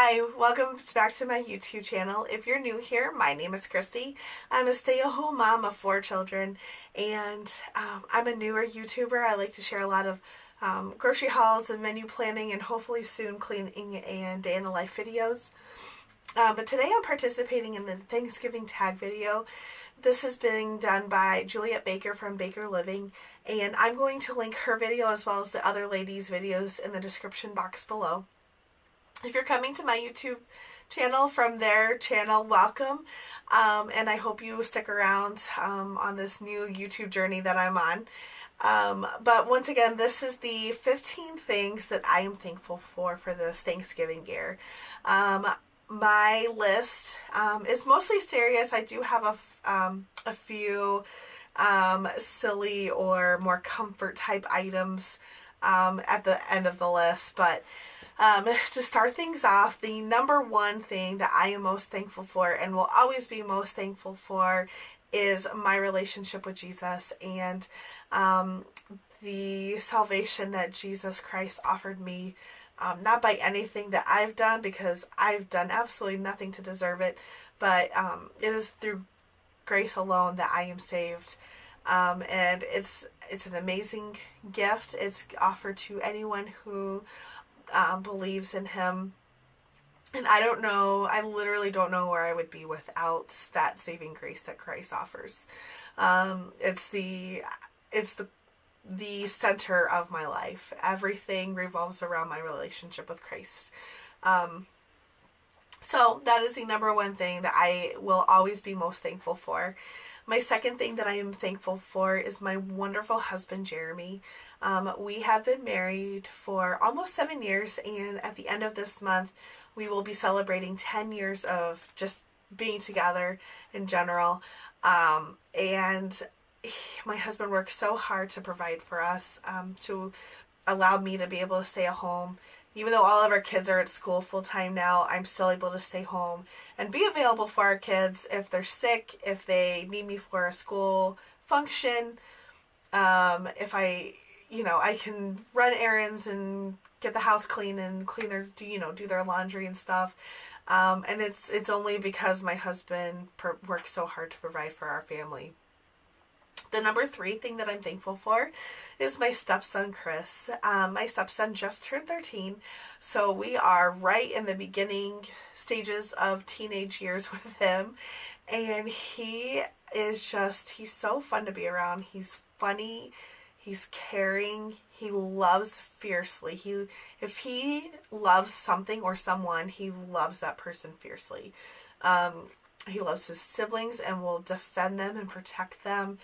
Hi, welcome back to my YouTube channel. If you're new here, my name is Christy. I'm a stay-at-home mom of 4 children, and I'm a newer YouTuber. I like to share a lot of grocery hauls and menu planning, and hopefully soon cleaning and day in the life videos. But today I'm participating in the Thanksgiving tag video. This is being done by Juliet Baker from Baker Living, and I'm going to link her video as well as the other ladies' videos in the description box below. If you're coming to my YouTube channel from their channel, welcome, and I hope you stick around on this new YouTube journey that I'm on. But once again, this is the 15 things that I am thankful for this Thanksgiving year. My list is mostly serious. I do have a few silly or more comfort type items at the end of the list, but to start things off, the number one thing that I am most thankful for and will always be most thankful for is my relationship with Jesus and the salvation that Jesus Christ offered me. Not by anything that I've done, because I've done absolutely nothing to deserve it, but it is through grace alone that I am saved. And it's an amazing gift. It's offered to anyone who believes in Him. And I literally don't know where I would be without that saving grace that Christ offers. It's the center of my life. Everything revolves around my relationship with Christ. So that is the number one thing that I will always be most thankful for. My second thing that I am thankful for is my wonderful husband, Jeremy. We have been married for almost 7 years, and at the end of this month, we will be celebrating 10 years of just being together in general. And my husband works so hard to provide for us, to allow me to be able to stay at home. Even though all of our kids are at school full-time now, I'm still able to stay home and be available for our kids if they're sick, if they need me for a school function, if I can run errands and get the house clean and do their laundry and stuff. And it's only because my husband works so hard to provide for our family. The number 3 thing that I'm thankful for is my stepson, Chris. My stepson just turned 13, so we are right in the beginning stages of teenage years with him. And he's so fun to be around. He's funny. He's caring. He loves fiercely. If he loves something or someone, he loves that person fiercely. He loves his siblings and will defend them and protect them.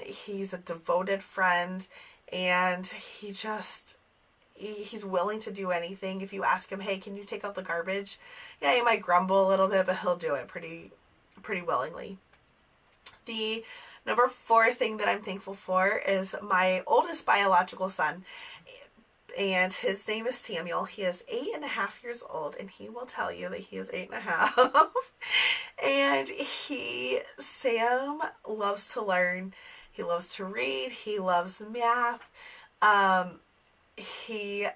He's a devoted friend, and he's willing to do anything. If you ask him, hey, can you take out the garbage? Yeah, he might grumble a little bit, but he'll do it pretty willingly. The number 4 thing that I'm thankful for is my oldest biological son, and his name is Samuel. He is 8.5 years old, and he will tell you that he is 8.5. And Sam loves to learn. He loves to read. He loves math. He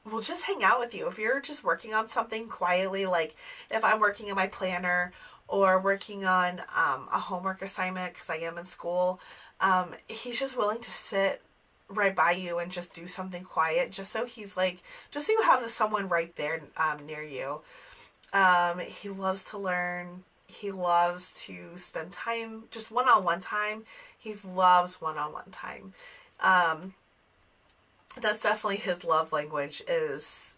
will just hang out with you. If you're just working on something quietly, like if I'm working in my planner or working on a homework assignment because I am in school, he's just willing to sit right by you and just do something quiet, just so you have someone right there near you. He loves to learn. He loves to spend time, just one-on-one time. He loves one-on-one time. That's definitely his love language, is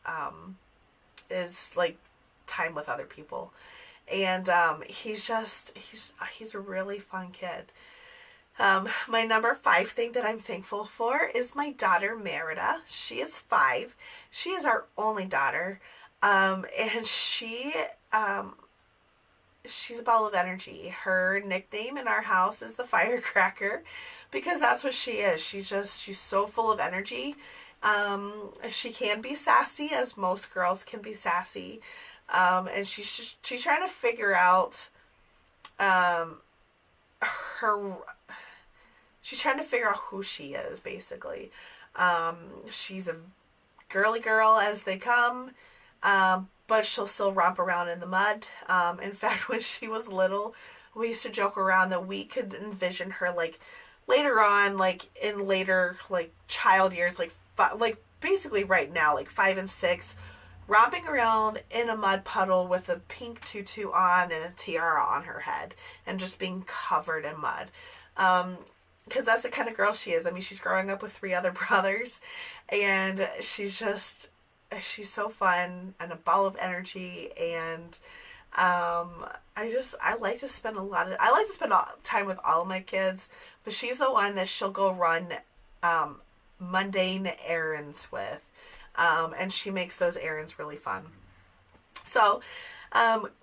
like time with other people. And he's a really fun kid. My number 5 thing that I'm thankful for is my daughter, Merida. She is 5. She is our only daughter. And she's a ball of energy. Her nickname in our house is the firecracker, because that's what she is. She's so full of energy. She can be sassy, as most girls can be sassy. And she's trying to figure out, she's trying to figure out who she is, basically. She's a girly girl as they come, but she'll still romp around in the mud. In fact, when she was little, we used to joke around that we could envision her like later on, like in later like child years, like basically right now, like 5 and 6, romping around in a mud puddle with a pink tutu on and a tiara on her head and just being covered in mud. Because that's the kind of girl she is. I mean, she's growing up with 3 other brothers, and she's so fun and a ball of energy. And I like to spend time with all of my kids, but she's the one that she'll go run mundane errands with, and she makes those errands really fun. So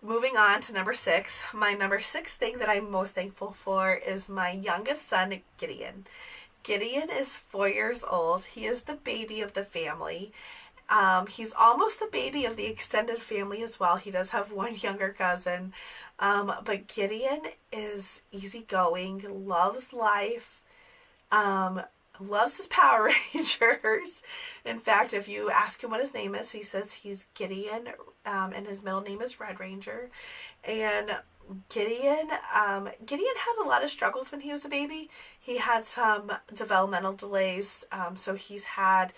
moving on to number 6. My number 6 thing that I'm most thankful for is my youngest son, Gideon. Gideon is 4 years old. He is the baby of the family. He's almost the baby of the extended family as well. He does have one younger cousin. But Gideon is easygoing, loves life, loves his Power Rangers. In fact, if you ask him what his name is, he says he's Gideon, and his middle name is Red Ranger. And Gideon had a lot of struggles when he was a baby. He had some developmental delays, so he's had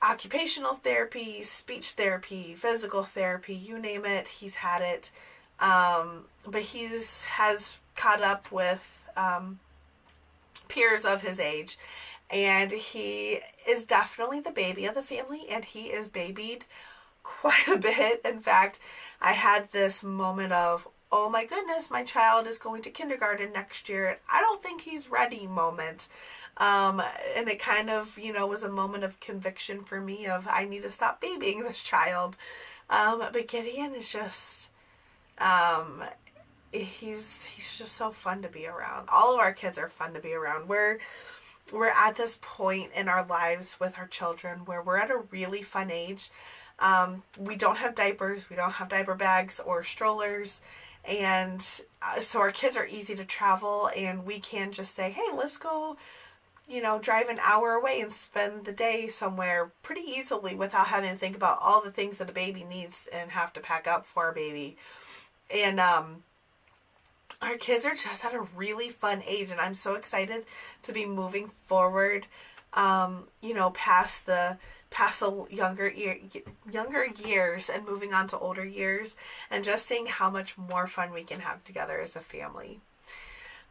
occupational therapy, speech therapy, physical therapy, you name it, he's had it. But has caught up with peers of his age, and he is definitely the baby of the family, and he is babied quite a bit. In fact, I had this moment of, oh my goodness, my child is going to kindergarten next year. I don't think he's ready moment. And it kind of, was a moment of conviction for me of, I need to stop babying this child. But Gideon is just, he's just so fun to be around. All of our kids are fun to be around. We're at this point in our lives with our children where we're at a really fun age. We don't have diapers, we don't have diaper bags or strollers, and so our kids are easy to travel, and we can just say, hey, let's go, drive an hour away and spend the day somewhere pretty easily without having to think about all the things that a baby needs and have to pack up for a baby. And our kids are just at a really fun age, and I'm so excited to be moving forward, past the younger years and moving on to older years, and just seeing how much more fun we can have together as a family.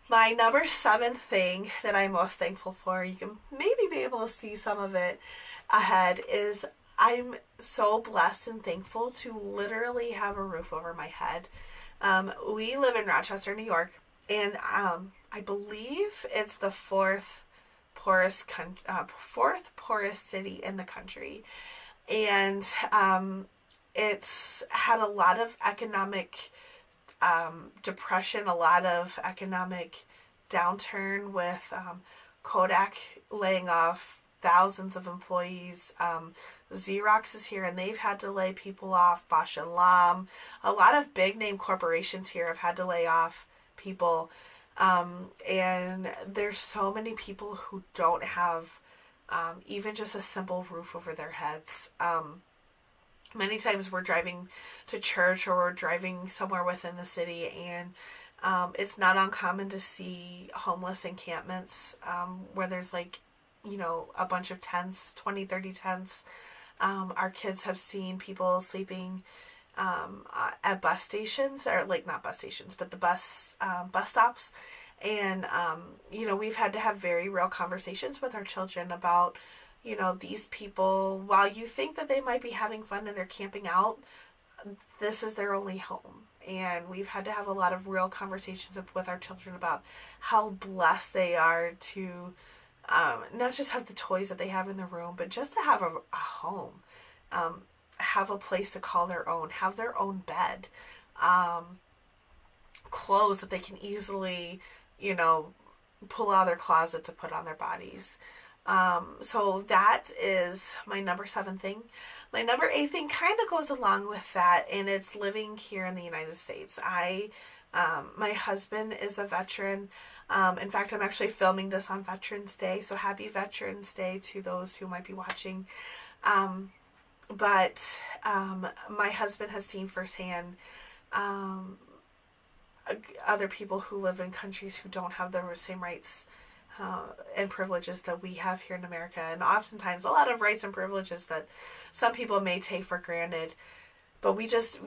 My number 7 thing that I'm most thankful for, you can maybe be able to see some of it ahead, is I'm so blessed and thankful to literally have a roof over my head. We live in Rochester, New York, and I believe it's the fourth poorest city in the country, and it's had a lot of economic depression, a lot of economic downturn with Kodak laying off thousands of employees. Xerox is here, and they've had to lay people off. Bosch and Lomb, a lot of big name corporations here have had to lay off people. And there's so many people who don't have even just a simple roof over their heads. Many times we're driving to church or we're driving somewhere within the city, and it's not uncommon to see homeless encampments where there's a bunch of tents, 20, 30 tents. Our kids have seen people sleeping at bus stations, or not bus stations, but the bus stops. And, we've had to have very real conversations with our children about, these people, while you think that they might be having fun and they're camping out, this is their only home. And we've had to have a lot of real conversations with our children about how blessed they are to not just have the toys that they have in the room, but just to have a home, have a place to call their own, have their own bed, clothes that they can easily, pull out of their closet to put on their bodies. So that is my number 7 thing. My number 8 thing kind of goes along with that, and it's living here in the United States. My husband is a veteran. In fact, I'm actually filming this on Veterans Day, so happy Veterans Day to those who might be watching. But my husband has seen firsthand other people who live in countries who don't have the same rights and privileges that we have here in America, and oftentimes a lot of rights and privileges that some people may take for granted. But we just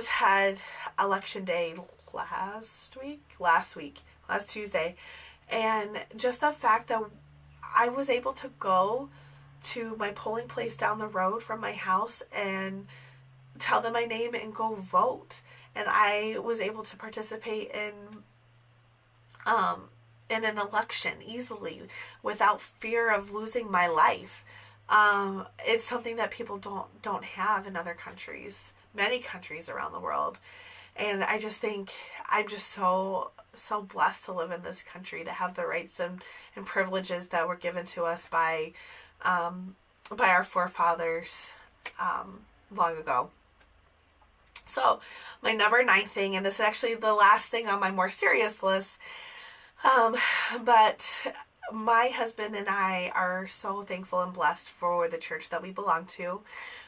had election day last Tuesday, and just the fact that I was able to go to my polling place down the road from my house and tell them my name and go vote, and I was able to participate in an election easily without fear of losing my life. It's something that people don't have in other countries, many countries around the world. And I just think I'm just so blessed to live in this country, to have the rights and privileges that were given to us by our forefathers long ago. So my number 9 thing, and this is actually the last thing on my more serious list, but my husband and I are so thankful and blessed for the church that we belong to.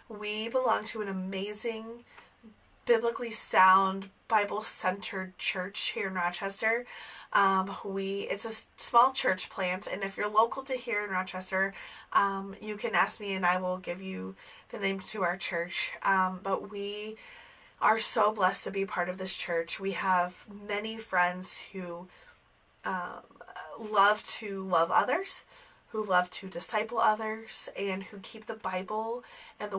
We belong to an amazing, biblically sound, Bible-centered church here in Rochester. It's a small church plant, and if you're local to here in Rochester, you can ask me and I will give you the name to our church. But we are so blessed to be part of this church. We have many friends who love to love others, who love to disciple others, and who keep the Bible and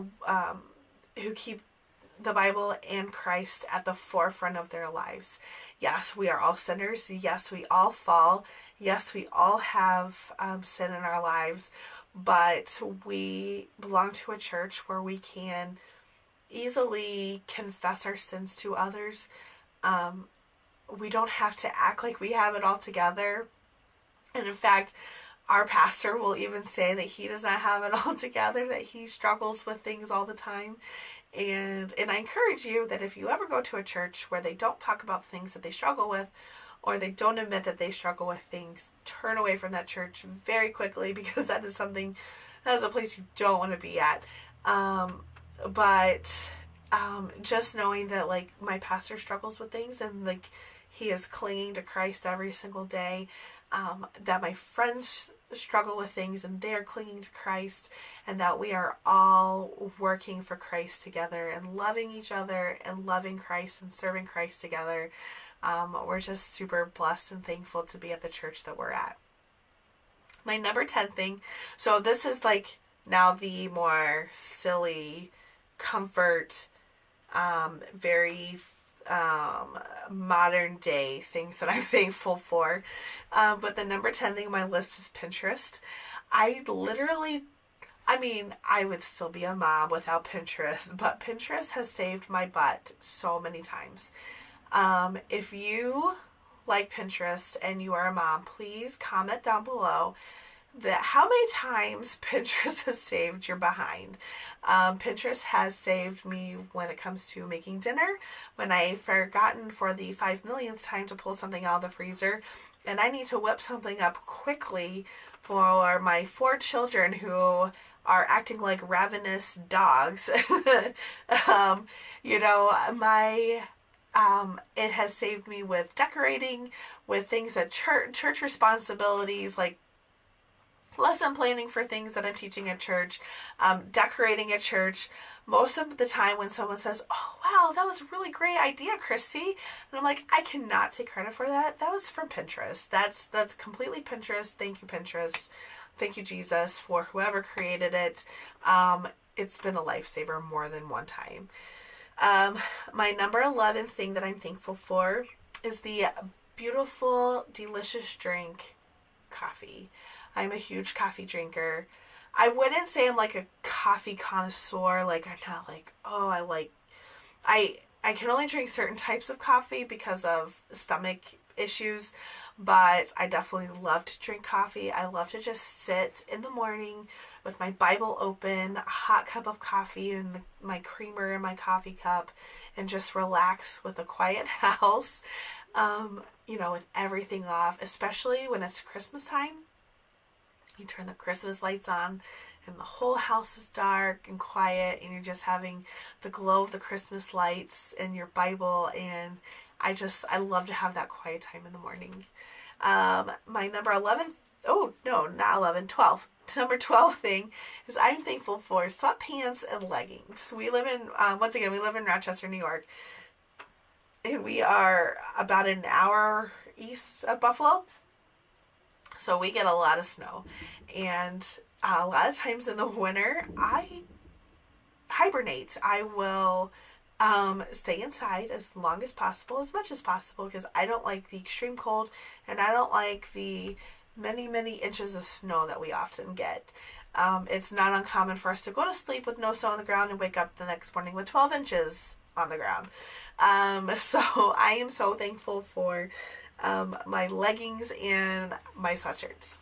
and Christ at the forefront of their lives. Yes, we are all sinners. Yes, we all fall. Yes, we all have sin in our lives, but we belong to a church where we can easily confess our sins to others. We don't have to act like we have it all together. And in fact, our pastor will even say that he does not have it all together, that he struggles with things all the time. And I encourage you that if you ever go to a church where they don't talk about things that they struggle with, or they don't admit that they struggle with things, turn away from that church very quickly, because that is a place you don't want to be at. But just knowing that, like, my pastor struggles with things, and like he is clinging to Christ every single day, that my friends struggle with things and they're clinging to Christ, and that we are all working for Christ together and loving each other and loving Christ and serving Christ together. We're just super blessed and thankful to be at the church that we're at. My number 10 thing, so this is like now the more silly, comfort, very modern day things that I'm thankful for. But the number 10 thing on my list is Pinterest. I would still be a mom without Pinterest, but Pinterest has saved my butt so many times. If you like Pinterest and you are a mom, please comment down below that how many times Pinterest has saved your behind. Pinterest has saved me when it comes to making dinner, when I've forgotten for the 5 millionth time to pull something out of the freezer, and I need to whip something up quickly for my 4 children who are acting like ravenous dogs. It has saved me with decorating, with things at church responsibilities, like lesson planning for things that I'm teaching at church, decorating at church. Most of the time when someone says, "Oh, wow, that was a really great idea, Christy," and I'm like, I cannot take credit for that. That was from Pinterest. That's completely Pinterest. Thank you, Pinterest. Thank you, Jesus, for whoever created it. It's been a lifesaver more than one time. My number 11 thing that I'm thankful for is the beautiful, delicious drink, coffee. I'm a huge coffee drinker. I wouldn't say I'm like a coffee connoisseur. Like, I'm not like, I can only drink certain types of coffee because of stomach issues, but I definitely love to drink coffee. I love to just sit in the morning with my Bible open, a hot cup of coffee and my creamer in my coffee cup, and just relax with a quiet house, with everything off, especially when it's Christmas time. You turn the Christmas lights on and the whole house is dark and quiet and you're just having the glow of the Christmas lights and your Bible, and I love to have that quiet time in the morning. My number 11, oh no, not 11, 12. Number 12 thing is I'm thankful for sweatpants and leggings. We live in, once again, we live in Rochester, New York, and we are about an hour east of Buffalo. So we get a lot of snow, and a lot of times in the winter, I hibernate. I will stay inside as long as possible, as much as possible, because I don't like the extreme cold, and I don't like the many, many inches of snow that we often get. It's not uncommon for us to go to sleep with no snow on the ground and wake up the next morning with 12 inches on the ground. So I am so thankful for my leggings and my sweatshirts.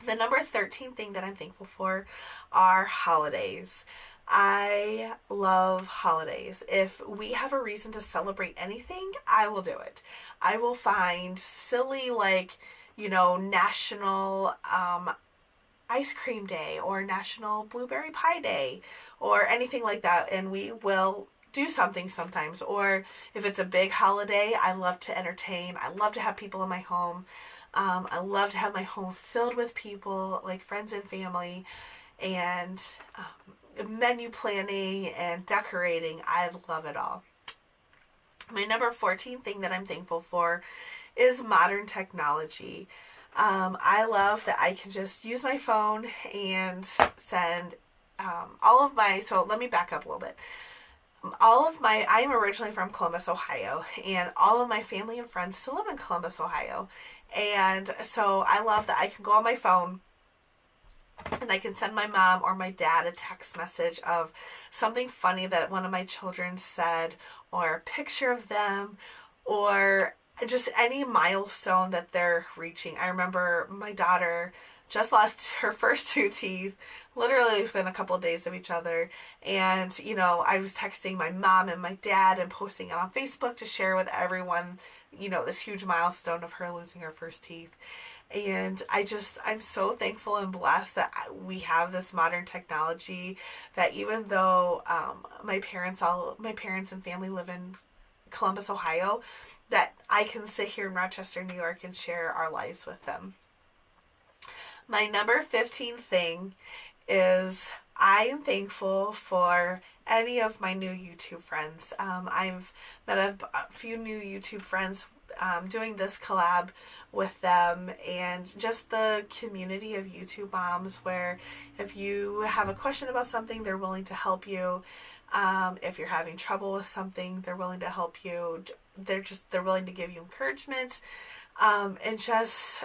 The number 13 thing that I'm thankful for are holidays. I love holidays. If we have a reason to celebrate anything, I will do it. I will find silly, like, National Ice Cream Day or National Blueberry Pie Day or anything like that, and we will do something sometimes. Or if it's a big holiday, I love to entertain. I love to have people in my home. I love to have my home filled with people, like friends and family, and menu planning and decorating. I love it all. My number 14 thing that I'm thankful for is modern technology. I love that I can just use my phone and send all of my, so let me back up a little bit. I'm originally from Columbus, Ohio, and all of my family and friends still live in Columbus, Ohio. And so I love that I can go on my phone and I can send my mom or my dad a text message of something funny that one of my children said, or a picture of them, or just any milestone that they're reaching. I remember my daughter just lost her first 2 teeth, literally within a couple of days of each other. And, I was texting my mom and my dad and posting it on Facebook to share with everyone, this huge milestone of her losing her first teeth. And I'm so thankful and blessed that we have this modern technology, that even though my parents and family live in Columbus, Ohio, that I can sit here in Rochester, New York and share our lives with them. My number 15 thing is I am thankful for any of my new YouTube friends. I've met a few new YouTube friends doing this collab with them, and just the community of YouTube moms, where if you have a question about something, they're willing to help you. If you're having trouble with something, they're willing to help you. They're willing to give you encouragement. And just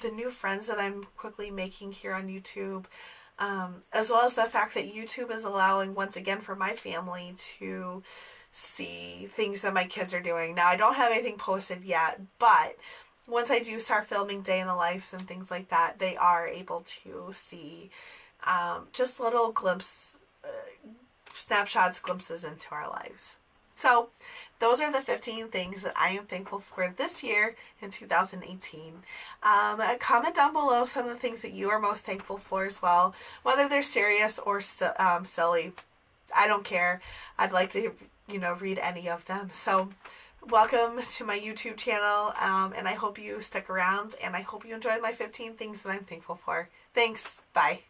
the new friends that I'm quickly making here on YouTube, as well as the fact that YouTube is allowing, once again, for my family to see things that my kids are doing. Now, I don't have anything posted yet, but once I do start filming day in the lives and things like that, they are able to see just little snapshots, glimpses into our lives. So those are the 15 things that I am thankful for this year in 2018. Comment down below some of the things that you are most thankful for as well, whether they're serious or silly. I don't care. I'd like to, read any of them. So welcome to my YouTube channel, and I hope you stick around, and I hope you enjoyed my 15 things that I'm thankful for. Thanks. Bye.